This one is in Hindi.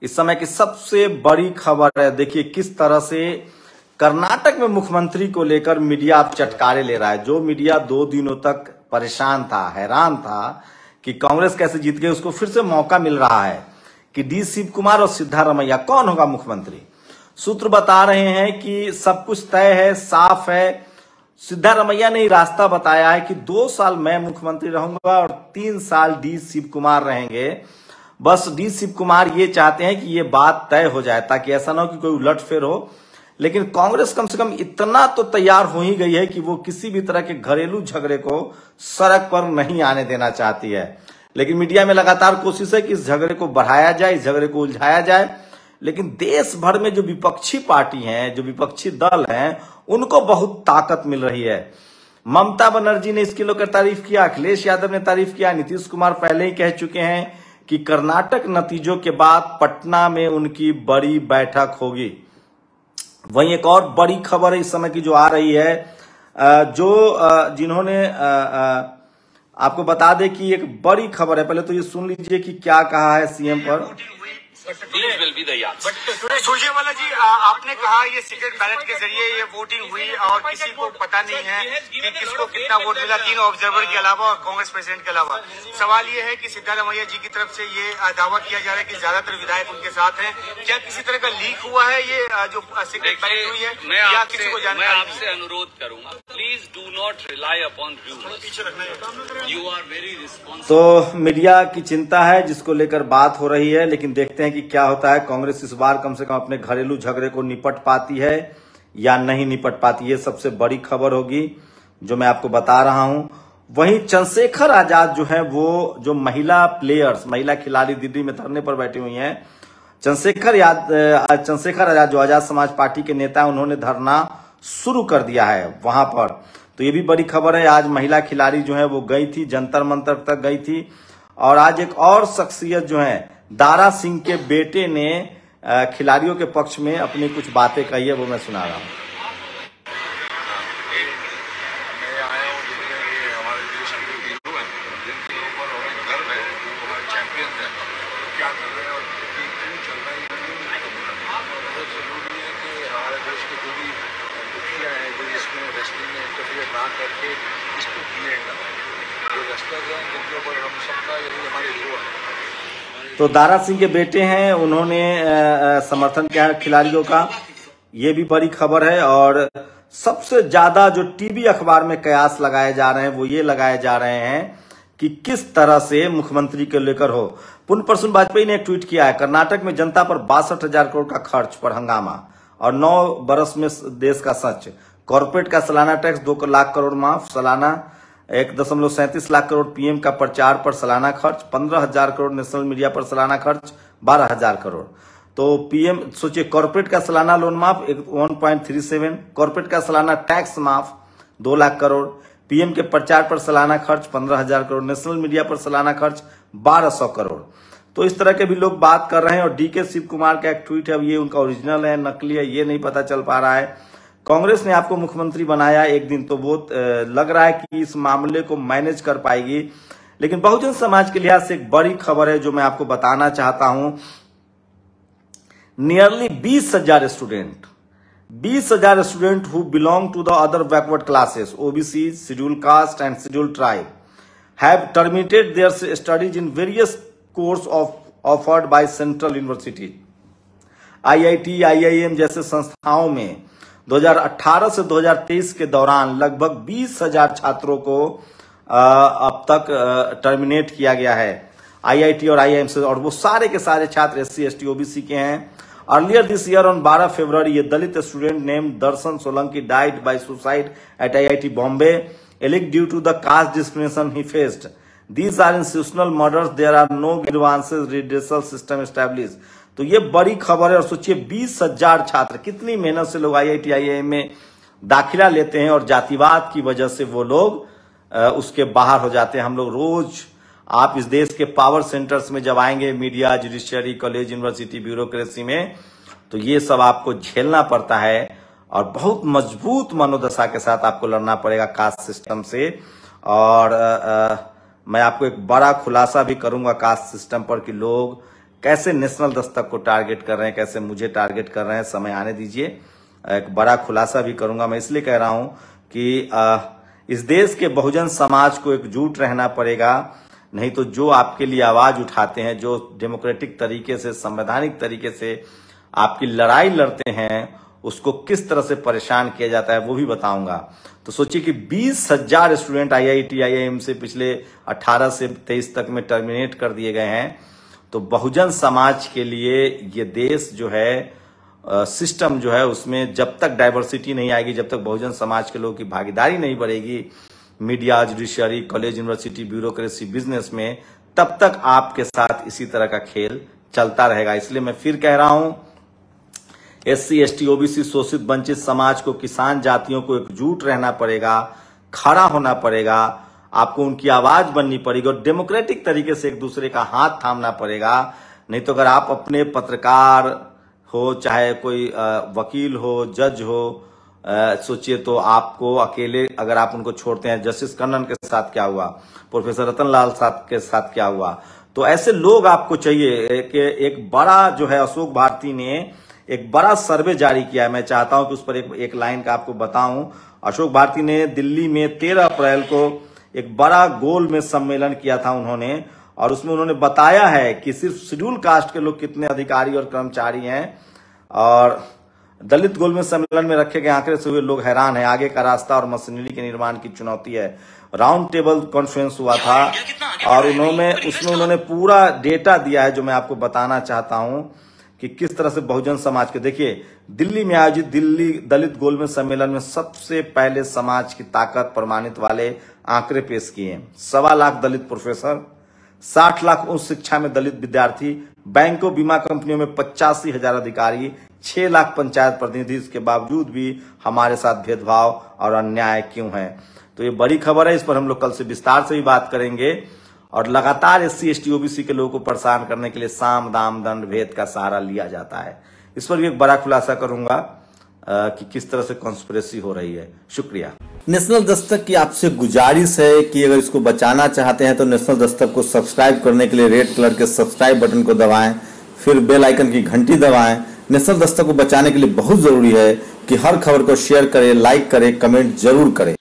इस समय की सबसे बड़ी खबर है। देखिए किस तरह से कर्नाटक में मुख्यमंत्री को लेकर मीडिया अब चटकारे ले रहा है। जो मीडिया 2 दिनों तक परेशान था, हैरान था कि कांग्रेस कैसे जीत गई, उसको फिर से मौका मिल रहा है कि डी शिव कुमार और सिद्धारमैया कौन होगा मुख्यमंत्री। सूत्र बता रहे हैं कि सब कुछ तय है, साफ है। सिद्धारमैया ने रास्ता बताया है कि 2 साल मैं मुख्यमंत्री रहूंगा और 3 साल डी शिव कुमार रहेंगे। बस डी शिव कुमार ये चाहते हैं कि ये बात तय हो जाए ताकि ऐसा ना हो कि कोई उलटफेर हो। लेकिन कांग्रेस कम से कम इतना तो तैयार हो ही गई है कि वो किसी भी तरह के घरेलू झगड़े को सड़क पर नहीं आने देना चाहती है। लेकिन मीडिया में लगातार कोशिश है कि इस झगड़े को बढ़ाया जाए, इस झगड़े को उलझाया जाए। लेकिन देश भर में जो विपक्षी पार्टी हैं, जो विपक्षी दल हैं, उनको बहुत ताकत मिल रही है। ममता बनर्जी ने इसकी लेकर तारीफ किया, अखिलेश यादव ने तारीफ किया, नीतीश कुमार पहले ही कह चुके हैं कि कर्नाटक नतीजों के बाद पटना में उनकी बड़ी बैठक होगी। वहीं एक और बड़ी खबर है इस समय की जो आ रही है, जिन्होंने आपको बता दें कि एक बड़ी खबर है। पहले तो ये सुन लीजिए कि क्या कहा है सीएम पर। सुरजेवाला जी, आपने कहा ये सीक्रेट बैलेट के जरिए ये वोटिंग हुई और किसी को पता नहीं है कि किसको कितना वोट मिला, 3 ऑब्जर्वर के अलावा और कांग्रेस प्रेसिडेंट के अलावा। सवाल ये है कि सिद्धारमैया जी की तरफ से ये दावा किया जा रहा है कि ज्यादातर विधायक उनके साथ हैं। क्या किसी तरह का लीक हुआ है ये जो सीक्रेट बैलेट हुई है, या किसी को जानकारी? मैं आपसे अनुरोध करूंगा, please do not rely upon rumours, you are very responsible. तो मीडिया की चिंता है जिसको लेकर बात हो रही है, लेकिन देखते हैं कि क्या होता है। कांग्रेस इस बार कम से कम अपने घरेलू झगड़े को निपट पाती है या नहीं निपट पाती, ये सबसे बड़ी खबर होगी जो मैं आपको बता रहा हूं। वहीं चंद्रशेखर आजाद जो है, वो जो महिला प्लेयर्स, महिला खिलाड़ी दिल्ली में धरने पर बैठी हुई हैं, चंद्रशेखर आजाद जो आजाद समाज पार्टी के नेता है, उन्होंने धरना शुरू कर दिया है वहां पर। तो ये भी बड़ी खबर है। आज महिला खिलाड़ी जो है वो गई थी, जंतर मंतर तक गई थी। और आज एक और शख्सियत जो है, दारा सिंह के बेटे ने खिलाड़ियों के पक्ष में अपनी कुछ बातें कही है, वो मैं सुना रहा हूँ। तो दारा सिंह के बेटे हैं, उन्होंने समर्थन किया खिलाड़ियों का, ये भी बड़ी खबर है। और सबसे ज्यादा जो टीवी अखबार में कयास लगाए जा रहे हैं वो ये लगाए जा रहे हैं कि किस तरह से मुख्यमंत्री को लेकर हो। पुण्य प्रसून वाजपेयी ने एक ट्वीट किया है, कर्नाटक में जनता पर 62,000 करोड़ का खर्च पर हंगामा और 9 बरस में देश का सच। कॉर्पोरेट का सालाना टैक्स 2 लाख करोड़ माफ, सालाना 1.37 लाख करोड़ पीएम का प्रचार पर सालाना खर्च, 15,000 करोड़ नेशनल मीडिया पर सालाना खर्च, 12,000 करोड़। तो पीएम सोचिए, कॉर्पोरेट का सालाना लोन माफ 1.37, कॉर्पोरेट का सालाना टैक्स माफ 2 लाख करोड़, पीएम के प्रचार पर सालाना खर्च 15,000 करोड़, नेशनल मीडिया पर सालाना खर्च 1,200 करोड़। तो इस तरह के भी लोग बात कर रहे हैं। और डीके शिव कुमार का एक ट्वीट है, ये उनका ओरिजिनल है नकली है ये नहीं पता चल पा रहा है। कांग्रेस ने आपको मुख्यमंत्री बनाया एक दिन, तो वो लग रहा है कि इस मामले को मैनेज कर पाएगी। लेकिन बहुजन समाज के लिहाज से एक बड़ी खबर है जो मैं आपको बताना चाहता हूं। Nearly 20,000 student who belong to the other backward classes, OBC, scheduled caste and scheduled tribe, have terminated their studies in various course offered by central university. IIT, IIM जैसे संस्थाओं में 2018 से 2023 के दौरान लगभग 20,000 छात्रों को अब तक टर्मिनेट किया गया है आईआईटी और आईआईएम से, और वो सारे के सारे छात्र एससी, एसटी, ओबीसी के हैं। अर्लियर दिस ईयर ऑन 12 फरवरी ये Dalit student name Darshan Solanki died by suicide at IIT Bombay, एलिक due to the caste discrimination he faced. These are institutional murders, there are no advances redressal system establish. तो ये बड़ी खबर है। और सोचिए 20,000 छात्र, कितनी मेहनत से लोग आईआईटी, आईआईएम में दाखिला लेते हैं और जातिवाद की वजह से वो लोग उसके बाहर हो जाते हैं। हम लोग रोज, आप इस देश के पावर सेंटर्स में जब आएंगे, media, judiciary, college, university, bureaucracy में, तो ये सब आपको झेलना पड़ता है और बहुत मजबूत मनोदशा के साथ आपको लड़ना पड़ेगा कास्ट सिस्टम से। और मैं आपको एक बड़ा खुलासा भी करूंगा कास्ट सिस्टम पर कि लोग कैसे नेशनल दस्तक को टारगेट कर रहे हैं, कैसे मुझे टारगेट कर रहे हैं, समय आने दीजिए। एक बड़ा खुलासा भी करूंगा। मैं इसलिए कह रहा हूं कि इस देश के बहुजन समाज को एकजुट रहना पड़ेगा, नहीं तो जो आपके लिए आवाज उठाते हैं, जो डेमोक्रेटिक तरीके से, संवैधानिक तरीके से आपकी लड़ाई लड़ते हैं, उसको किस तरह से परेशान किया जाता है वो भी बताऊंगा। तो सोचिए कि 20,000 स्टूडेंट IIT IIM से पिछले 18 से 23 तक में टर्मिनेट कर दिए गए हैं। तो बहुजन समाज के लिए ये देश जो है, सिस्टम जो है, उसमें जब तक डाइवर्सिटी नहीं आएगी, जब तक बहुजन समाज के लोगों की भागीदारी नहीं बढ़ेगी media, judiciary, college, university, bureaucracy, business में, तब तक आपके साथ इसी तरह का खेल चलता रहेगा। इसलिए मैं फिर कह रहा हूं, SC ST OBC शोषित वंचित समाज को, किसान जातियों को एकजुट रहना पड़ेगा, खड़ा होना पड़ेगा, आपको उनकी आवाज बननी पड़ेगी और डेमोक्रेटिक तरीके से एक दूसरे का हाथ थामना पड़ेगा। नहीं तो अगर आप अपने पत्रकार हो, चाहे कोई वकील हो, जज हो, सोचिए तो आपको अकेले अगर आप उनको छोड़ते हैं, जस्टिस कन्नन के साथ क्या हुआ, प्रोफेसर रतनलाल के साथ क्या हुआ, तो ऐसे लोग आपको चाहिए। कि एक बड़ा जो है, अशोक भारती ने एक बड़ा सर्वे जारी किया है। मैं चाहता हूं कि उस पर एक लाइन का आपको बताऊं। अशोक भारती ने दिल्ली में 13 अप्रैल को एक बड़ा गोल में सम्मेलन किया था उन्होंने, और उसमें उन्होंने बताया है कि सिर्फ शेड्यूल कास्ट के लोग कितने अधिकारी और कर्मचारी हैं, और दलित गोल में सम्मेलन में रखे गए आंकड़े से हुए लोग हैरान है। आगे का रास्ता और मशीनरी के निर्माण की चुनौती है। राउंड टेबल कॉन्फ्रेंस हुआ था और उसमें उन्होंने पूरा डेटा दिया है, जो मैं आपको बताना चाहता हूं कि किस तरह से बहुजन समाज के, देखिए दिल्ली में आयोजित दिल्ली दलित गोलमेज सम्मेलन में सबसे पहले समाज की ताकत प्रमाणित वाले आंकड़े पेश किए। 1.25 लाख दलित प्रोफेसर, 60 लाख उच्च शिक्षा में दलित विद्यार्थी, बैंकों बीमा कंपनियों में 85,000 अधिकारी, 6 लाख पंचायत प्रतिनिधि। इसके बावजूद भी हमारे साथ भेदभाव और अन्याय क्यों है? तो ये बड़ी खबर है, इस पर हम लोग कल से विस्तार से भी बात करेंगे। और लगातार SC ST OBC के लोगों को परेशान करने के लिए साम दाम दंड भेद का सहारा लिया जाता है। इस पर भी एक बड़ा खुलासा करूंगा कि किस तरह से कॉन्स्पिरेसी हो रही है। शुक्रिया। नेशनल दस्तक की आपसे गुजारिश है कि अगर इसको बचाना चाहते हैं तो नेशनल दस्तक को सब्सक्राइब करने के लिए रेड कलर के सब्सक्राइब बटन को दबाएं, फिर बेल आइकन की घंटी दबाएं। नेशनल दस्तक को बचाने के लिए बहुत जरूरी है कि हर खबर को शेयर करें, लाइक करें, कमेंट जरूर करें।